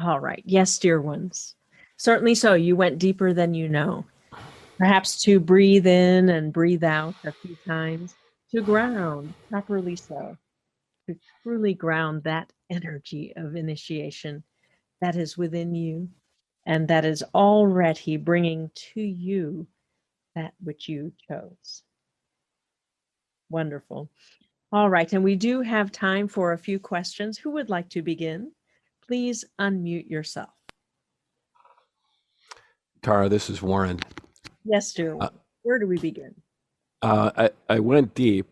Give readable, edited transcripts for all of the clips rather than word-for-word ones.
All right. Yes, dear ones. Certainly so. You went deeper than you know. Perhaps to breathe in and breathe out a few times, to ground, properly so, to truly ground that energy of initiation that is within you and that is already bringing to you that which you chose. Wonderful. All right. And we do have time for a few questions. Who would like to begin? Please unmute yourself. Tara, this is Warren. Yes, dear Uh, one. Where do we begin? I went deep.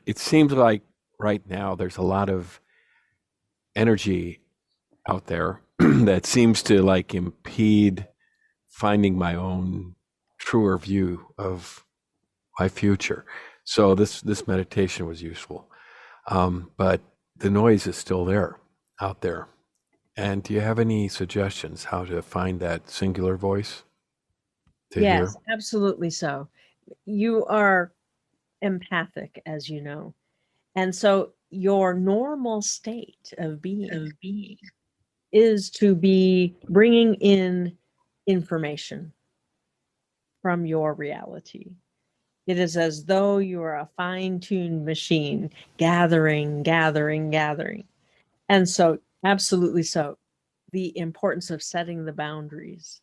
It seems like right now there's a lot of energy out there that seems to like impede finding my own truer view of my future. So this meditation was useful, but the noise is still there, out there. And do you have any suggestions how to find that singular voice to hear? Yes, absolutely so. You are empathic, as you know. And so your normal state of being is to be bringing in information from your reality. It is as though you are a fine tuned machine gathering, gathering, gathering. And so, absolutely so, the importance of setting the boundaries,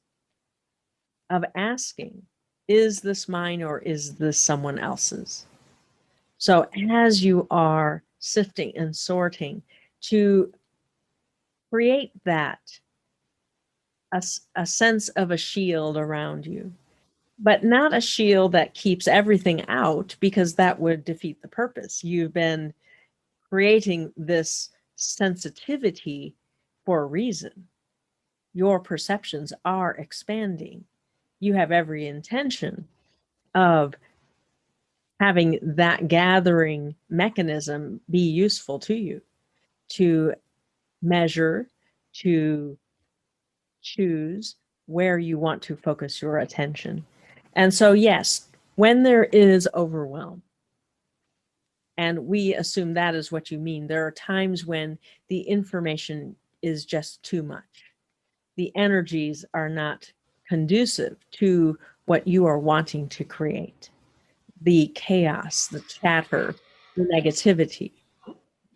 of asking, is this mine or is this someone else's? So, as you are sifting and sorting to create that, a sense of a shield around you, but not a shield that keeps everything out because that would defeat the purpose. You've been creating this sensitivity for a reason. Your perceptions are expanding. You have every intention of having that gathering mechanism be useful to you to measure, to choose where you want to focus your attention. And so, yes, when there is overwhelm, and we assume that is what you mean, there are times when the information is just too much. The energies are not conducive to what you are wanting to create. The chaos, the chatter, the negativity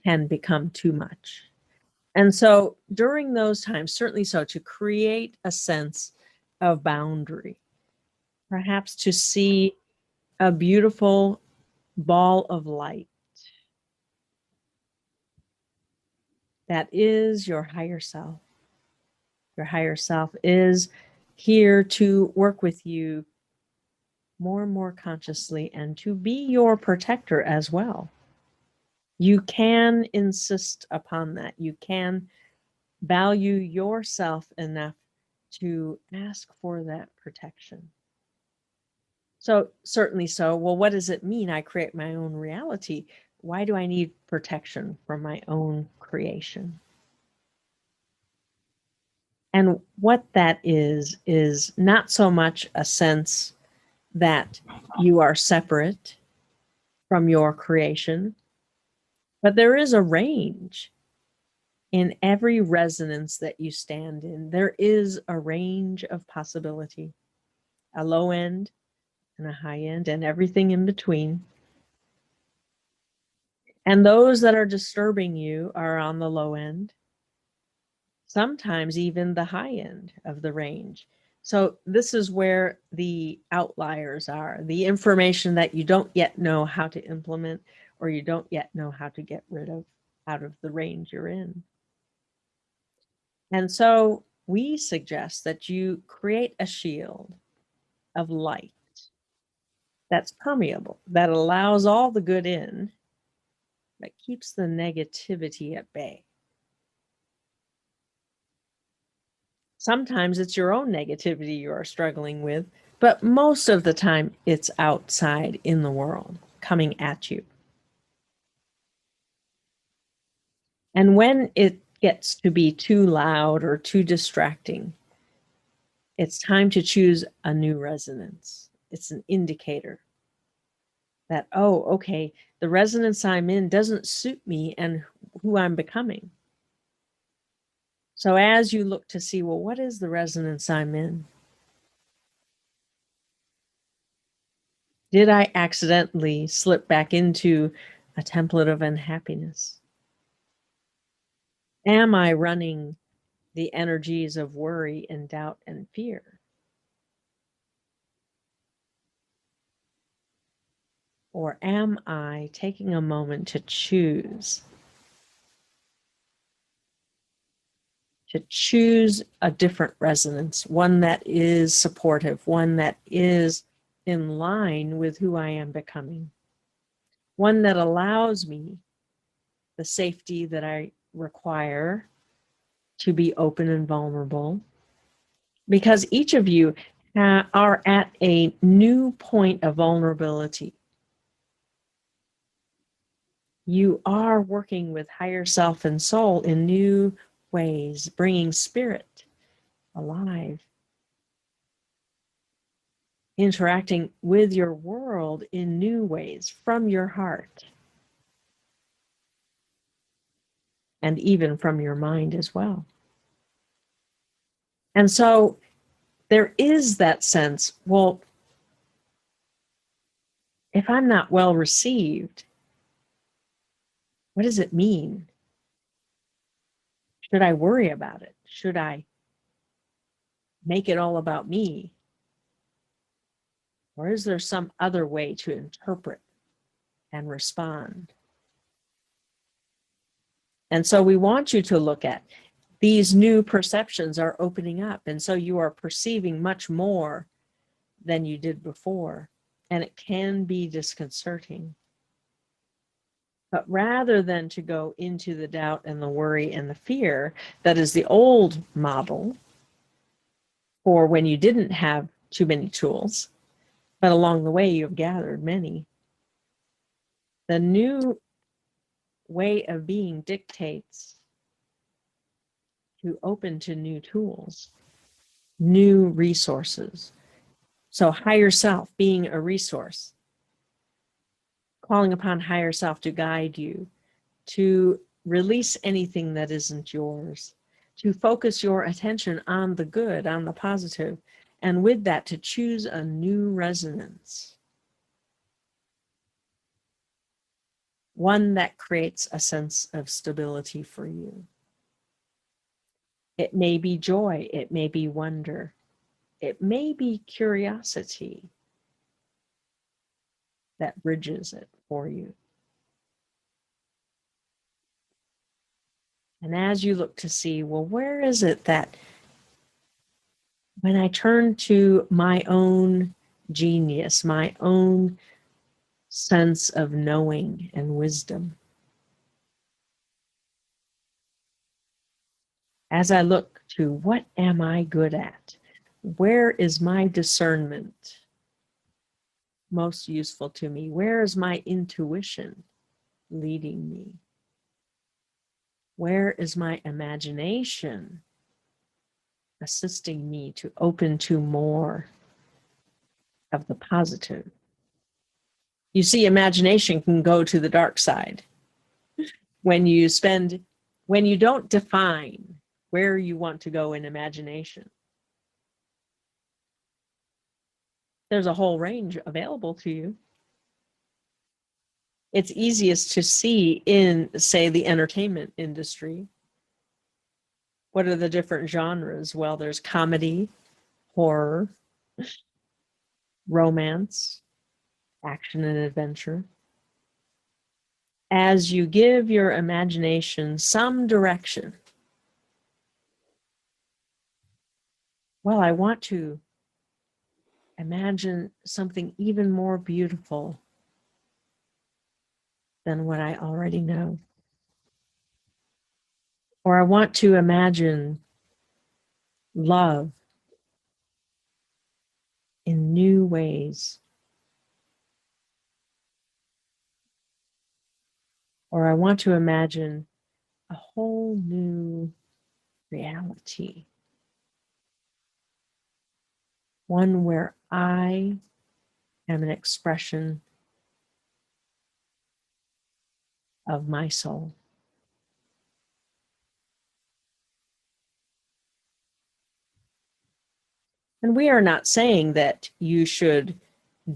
can become too much. And so during those times, certainly so, to create a sense of boundary, perhaps to see a beautiful ball of light that is your higher self. Your higher self is here to work with you more and more consciously and to be your protector as well. You can insist upon that. You can value yourself enough to ask for that protection. So, certainly so. Well, what does it mean? I create my own reality. Why do I need protection from my own creation? And what that is not so much a sense that you are separate from your creation, but there is a range in every resonance that you stand in. There is a range of possibility, a low end and a high end, and everything in between. And those that are disturbing you are on the low end, sometimes even the high end of the range. So, this is where the outliers are, the information that you don't yet know how to implement or you don't yet know how to get rid of out of the range you're in. And so, we suggest that you create a shield of light that's permeable, that allows all the good in, that keeps the negativity at bay. Sometimes it's your own negativity you are struggling with, but most of the time it's outside in the world coming at you. And when it gets to be too loud or too distracting, it's time to choose a new resonance. It's an indicator that, oh, okay, the resonance I'm in doesn't suit me and who I'm becoming. So as you look to see, well, what is the resonance I'm in? Did I accidentally slip back into a template of unhappiness? Am I running the energies of worry and doubt and fear? Or am I taking a moment to choose a different resonance, one that is supportive, one that is in line with who I am becoming, one that allows me the safety that I require to be open and vulnerable? Because each of you are at a new point of vulnerability. You are working with higher self and soul in new ways, bringing spirit alive, interacting with your world in new ways from your heart and even from your mind as well. And so there is that sense, well, if I'm not well received, what does it mean? Should I worry about it? Should I make it all about me? Or is there some other way to interpret and respond? And so we want you to look at these new perceptions are opening up. And so you are perceiving much more than you did before. And it can be disconcerting. But rather than to go into the doubt and the worry and the fear, that is the old model for when you didn't have too many tools, but along the way you've gathered many. The new way of being dictates to open to new tools, new resources. So higher self being a resource, calling upon higher self to guide you, to release anything that isn't yours, to focus your attention on the good, on the positive, and with that to choose a new resonance, one that creates a sense of stability for you. It may be joy, it may be wonder, it may be curiosity that bridges it for you. And as you look to see, well, where is it that when I turn to my own genius, my own sense of knowing and wisdom, as I look to what am I good at? Where is my discernment most useful to me? Where is my intuition leading me? Where is my imagination assisting me to open to more of the positive? You see, imagination can go to the dark side when you don't define where you want to go in imagination. There's a whole range available to you. It's easiest to see in, say, the entertainment industry. What are the different genres? Well, there's comedy, horror, romance, action and adventure. As you give your imagination some direction, well, I want to imagine something even more beautiful than what I already know. Or I want to imagine love in new ways. Or I want to imagine a whole new reality, one where I am an expression of my soul. And we are not saying that you should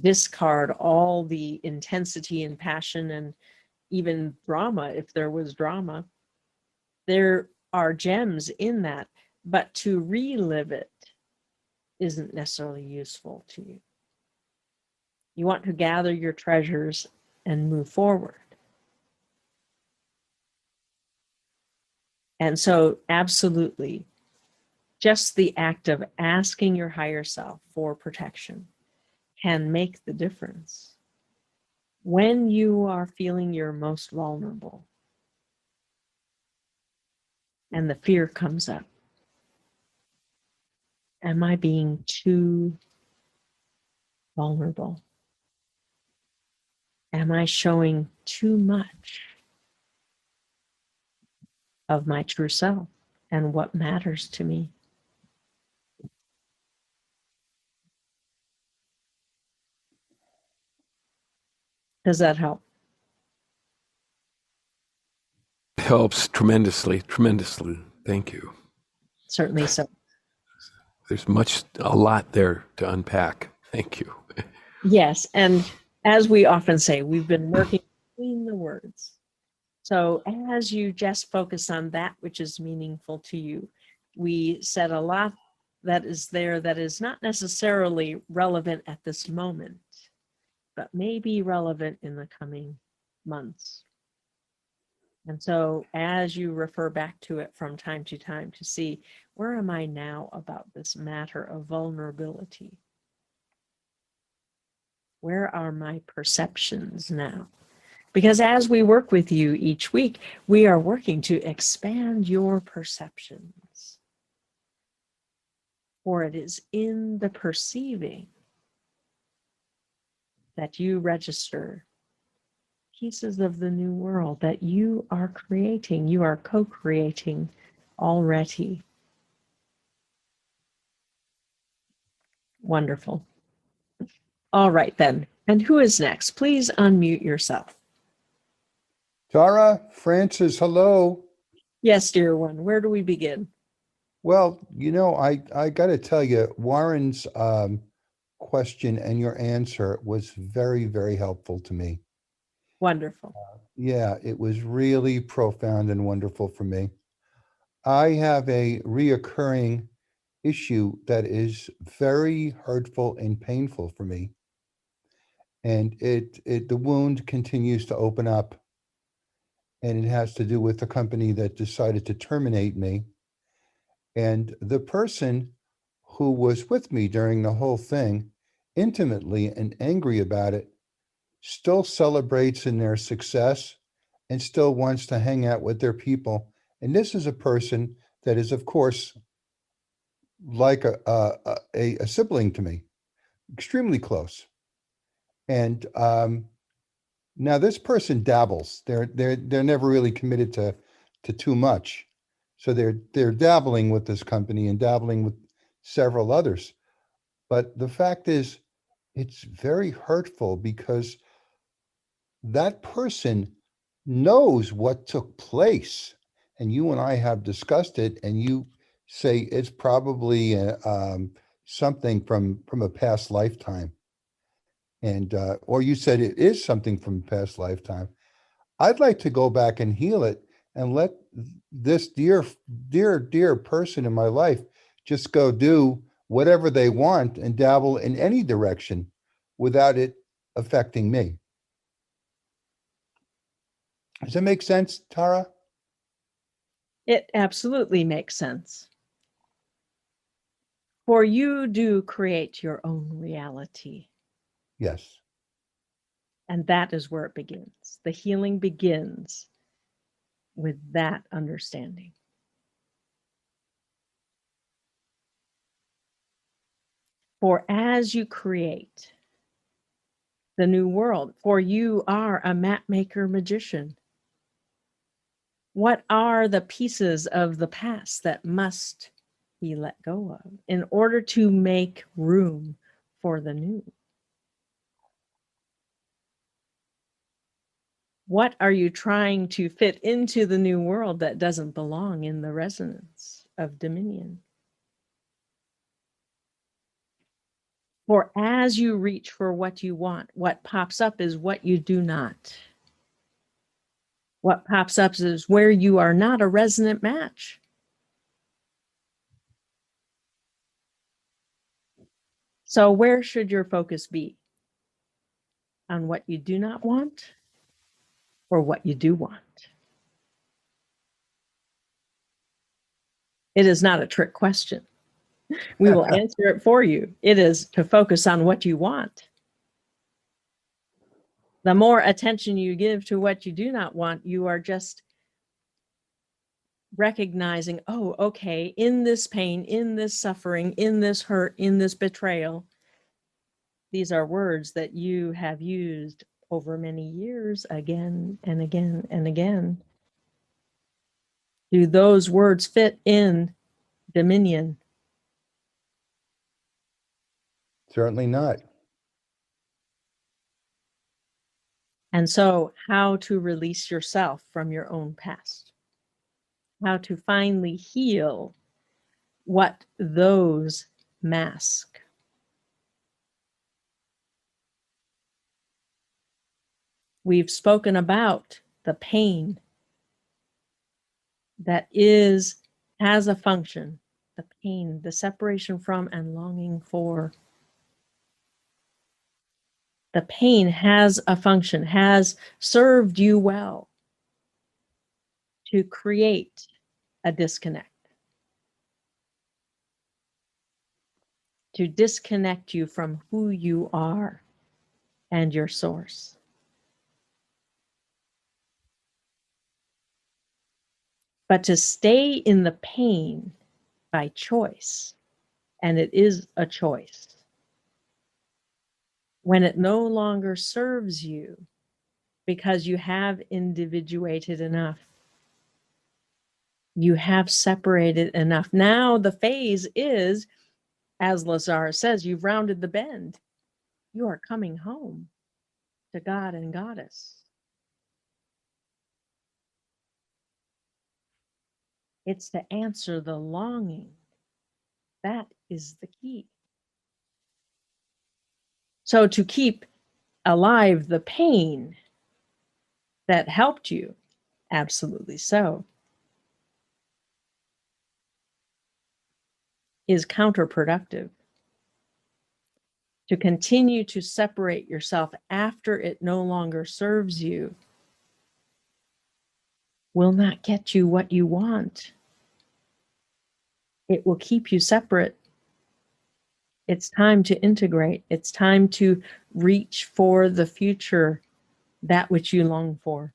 discard all the intensity and passion and even drama, if there was drama. There are gems in that, but to relive it isn't necessarily useful to you. You want to gather your treasures and move forward. And so, absolutely, just the act of asking your higher self for protection can make the difference. When you are feeling your most vulnerable and the fear comes up, am I being too vulnerable? Am I showing too much of my true self and what matters to me? Does that help? Helps tremendously, tremendously. Thank you. Certainly so. There's a lot there to unpack. Thank you. Yes. And as we often say, we've been working between the words. So as you just focus on that which is meaningful to you, we said a lot that is there that is not necessarily relevant at this moment, but may be relevant in the coming months. And so as you refer back to it from time to time to see, where am I now about this matter of vulnerability? Where are my perceptions now? Because as we work with you each week, we are working to expand your perceptions. For it is in the perceiving that you register pieces of the new world that you are creating, you are co-creating already. Wonderful. All right, then. And who is next? Please unmute yourself. Tara, Francis, hello. Yes, dear one. Where do we begin? Well, I got to tell you, Warren's question and your answer was very, very helpful to me. Wonderful. Yeah, it was really profound and wonderful for me. I have a reoccurring issue that is very hurtful and painful for me. And the wound continues to open up. And it has to do with the company that decided to terminate me. And the person who was with me during the whole thing, intimately and angry about it, still celebrates in their success and still wants to hang out with their people. And this is a person that is, of course, like a sibling to me, extremely close. And now this person dabbles. They're never really committed to too much. So they're dabbling with this company and dabbling with several others. But the fact is, it's very hurtful because that person knows what took place. And you and I have discussed it, and you say it's probably something from a past lifetime. And or you said it is something from a past lifetime. I'd like to go back and heal it and let this dear person in my life just go do whatever they want and dabble in any direction without it affecting me. Does that make sense, Tara? It absolutely makes sense. For you do create your own reality. Yes. And that is where it begins. The healing begins with that understanding. For as you create the new world, for you are a map maker magician. What are the pieces of the past that must be let go of in order to make room for the new? What are you trying to fit into the new world that doesn't belong in the resonance of dominion? For as you reach for what you want, what pops up is what you do not. What pops up is where you are not a resonant match. So where should your focus be? On what you do not want or what you do want? It is not a trick question. We will answer it for you. It is to focus on what you want. The more attention you give to what you do not want, you are just recognizing, oh, okay, in this pain, in this suffering, in this hurt, in this betrayal, these are words that you have used over many years again and again and again. Do those words fit in dominion? Certainly not. And so, how to release yourself from your own past? How to finally heal what those mask? We've spoken about the pain that has a function, the pain, the separation from and longing for. The pain has a function, has served you well to create a disconnect, to disconnect you from who you are and your source. But to stay in the pain by choice, and it is a choice, when it no longer serves you because you have individuated enough, you have separated enough. Now the phase is, as Lazar says, you've rounded the bend. You are coming home to God and Goddess. It's to answer the longing. That is the key. So to keep alive the pain that helped you, absolutely so, is counterproductive. To continue to separate yourself after it no longer serves you will not get you what you want. It will keep you separate. It's time to integrate. It's time to reach for the future, that which you long for.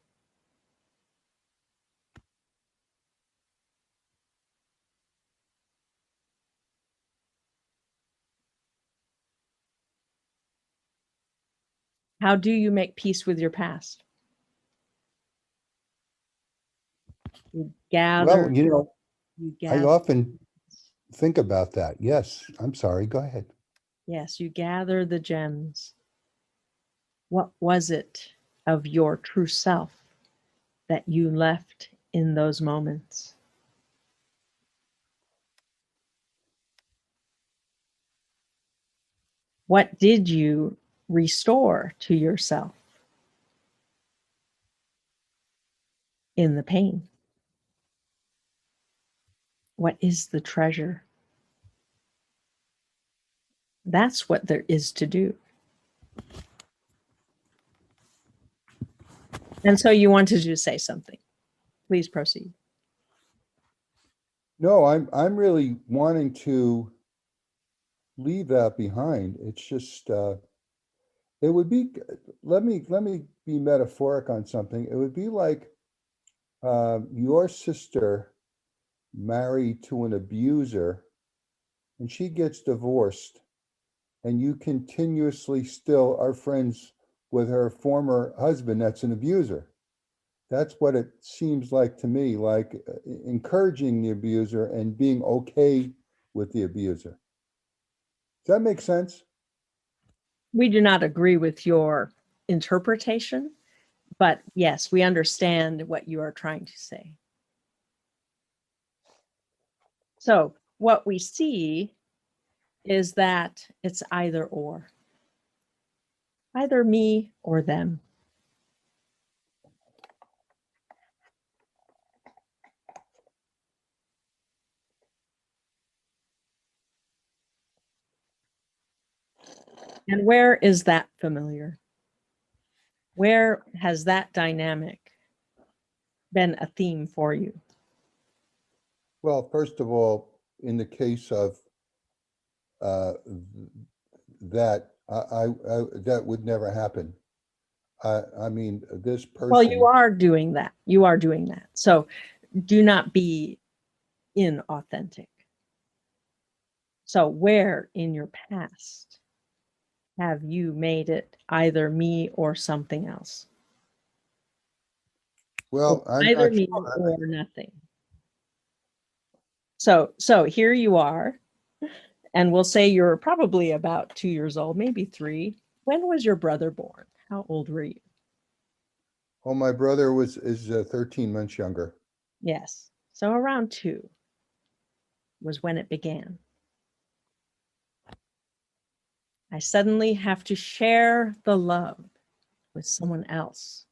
How do you make peace with your past? You gather. Well, you know, You I gather. often think about that. Yes. I'm sorry. Go ahead. Yes, you gather the gems. What was it of your true self that you left in those moments? What did you restore to yourself in the pain? What is the treasure? That's what there is to do. And so you wanted to say something. Please proceed. No, I'm really wanting to leave that behind. It's just it would be, let me be metaphoric on something. It would be like your sister married to an abuser and she gets divorced and you continuously still are friends with her former husband that's an abuser. That's what it seems like to me, like encouraging the abuser and being okay with the abuser. Does that make sense? We do not agree with your interpretation, but yes, we understand what you are trying to say. So what we see is that it's either or. Either me or them. And where is that familiar? Where has that dynamic been a theme for you? Well, first of all, in the case of that, that would never happen. I mean, this person. Well, you are doing that. You are doing that. So do not be inauthentic. So where in your past have you made it either me or something else? Well, I'm either not me sure. or nothing. So here you are, and we'll say you're probably about 2 years old, maybe 3. When was your brother born? How old were you? Well, my brother is 13 months younger. Yes. So around 2 was when it began. I suddenly have to share the love with someone else.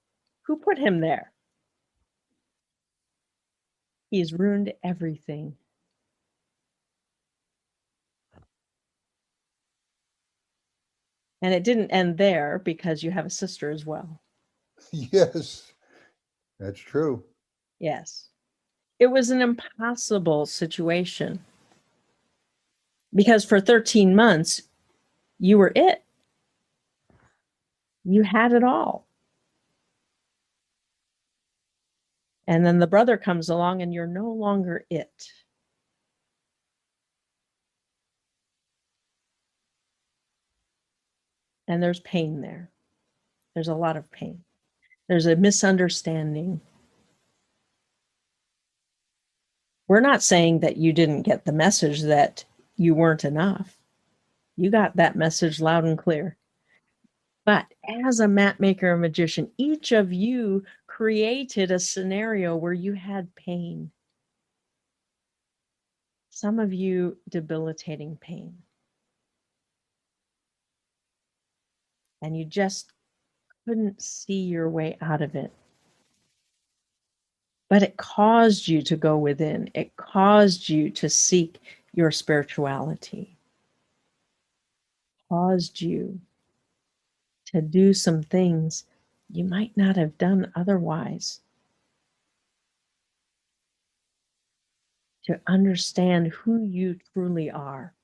Who put him there? He's ruined everything. And it didn't end there because you have a sister as well. Yes, that's true. Yes. It was an impossible situation because for 13 months, you were it. You had it all. And then the brother comes along and you're no longer it. And there's pain there. There's a lot of pain. There's a misunderstanding. We're not saying that you didn't get the message that you weren't enough. You got that message loud and clear. But as a map maker and magician, each of you created a scenario where you had pain. Some of you debilitating pain. And you just couldn't see your way out of it. But it caused you to go within. It caused you to seek your spirituality. Caused you to do some things you might not have done otherwise. To understand who you truly are.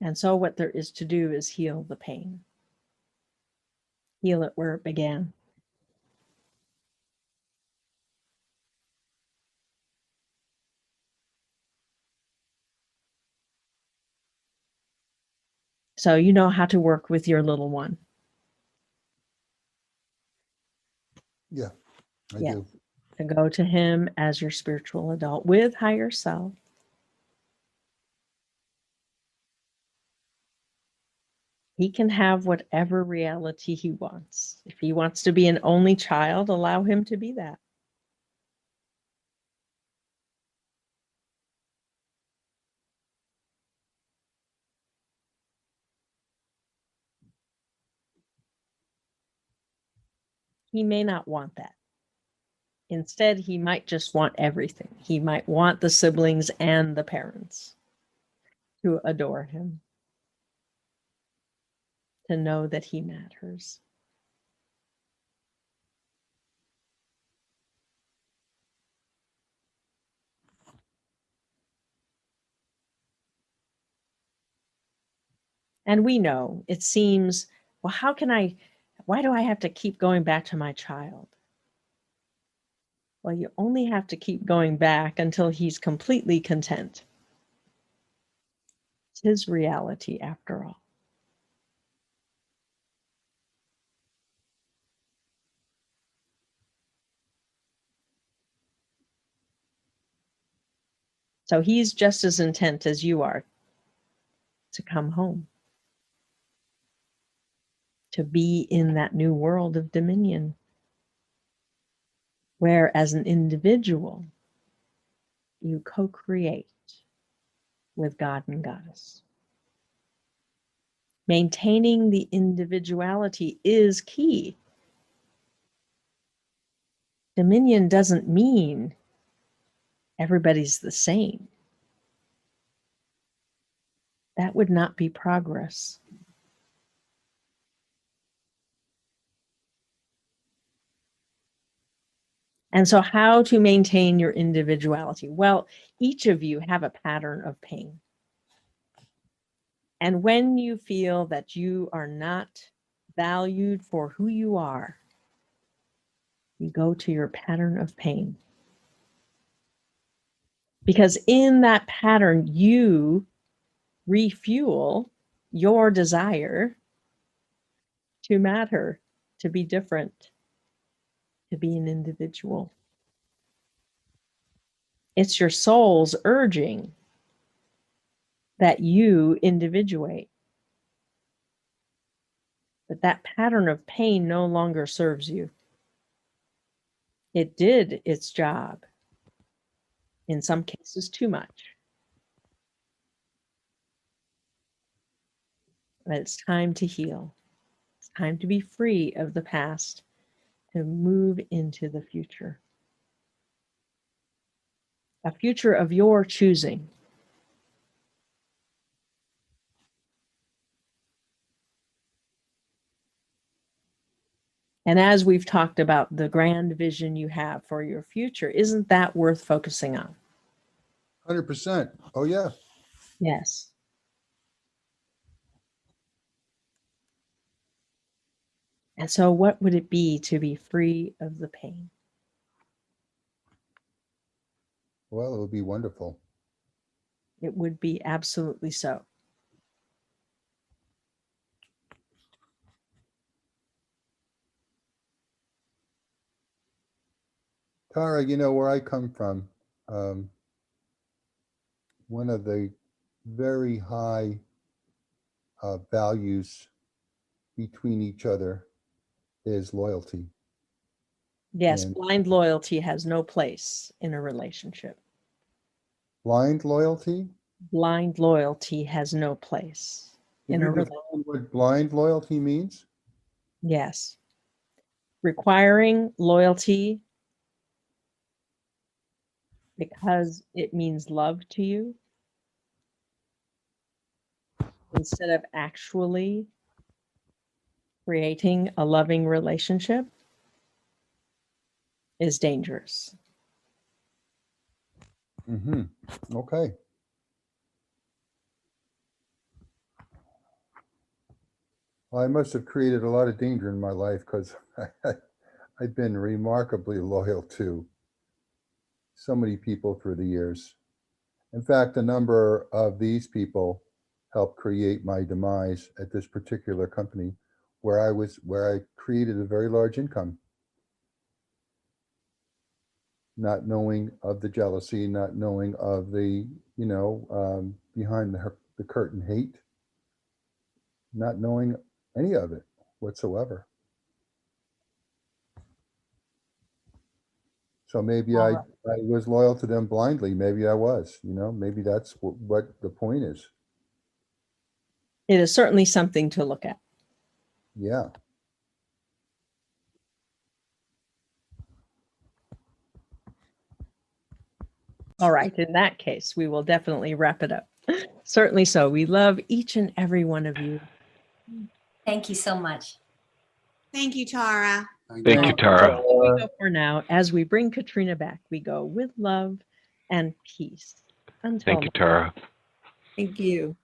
And so what there is to do is heal the pain. Heal it where it began. So you know how to work with your little one. Yeah, I Yeah. do. To go to him as your spiritual adult with higher self. He can have whatever reality he wants. If he wants to be an only child, allow him to be that. He may not want that. Instead, he might just want everything. He might want the siblings and the parents to adore him, to know that he matters. And we know it seems, well, why do I have to keep going back to my child? Well, you only have to keep going back until he's completely content. It's his reality after all. So he's just as intent as you are to come home, to be in that new world of dominion, where as an individual, you co-create with God and Goddess. Maintaining the individuality is key. Dominion doesn't mean everybody's the same. That would not be progress. And so how to maintain your individuality? Well, each of you have a pattern of pain. And when you feel that you are not valued for who you are, you go to your pattern of pain. Because in that pattern, you refuel your desire to matter, to be different, to be an individual. It's your soul's urging that you individuate. But that pattern of pain no longer serves you. It did its job, in some cases too much. But it's time to heal. It's time to be free of the past, to move into the future. A future of your choosing. And as we've talked about the grand vision you have for your future, isn't that worth focusing on? 100%. Oh, yeah. Yes. And so what would it be to be free of the pain? Well, it would be wonderful. It would be absolutely so. Tara, you know where I come from, one of the very high values between each other is loyalty. Yes, And blind loyalty has no place in a relationship. blind loyalty? Blind loyalty has no place Can in you a define relationship. what blind loyalty means? Yes. Requiring loyalty because it means love to you instead of actually creating a loving relationship is dangerous. Mm-hmm. Okay. Well, I must have created a lot of danger in my life because I've been remarkably loyal to so many people through the years. In fact, a number of these people helped create my demise at this particular company where I created a very large income, not knowing of the jealousy, not knowing of the, behind the curtain hate, not knowing any of it whatsoever. So maybe All I right. was loyal to them blindly. Maybe I was, maybe that's what the point is. It is certainly something to look at. Yeah. All right. In that case, we will definitely wrap it up. Certainly so. We love each and every one of you. Thank you so much. Thank you, Tara. Thank you, Tara. We go for now. As we bring Katharina back, we go with love and peace. Until Thank you, Tara. Thank you.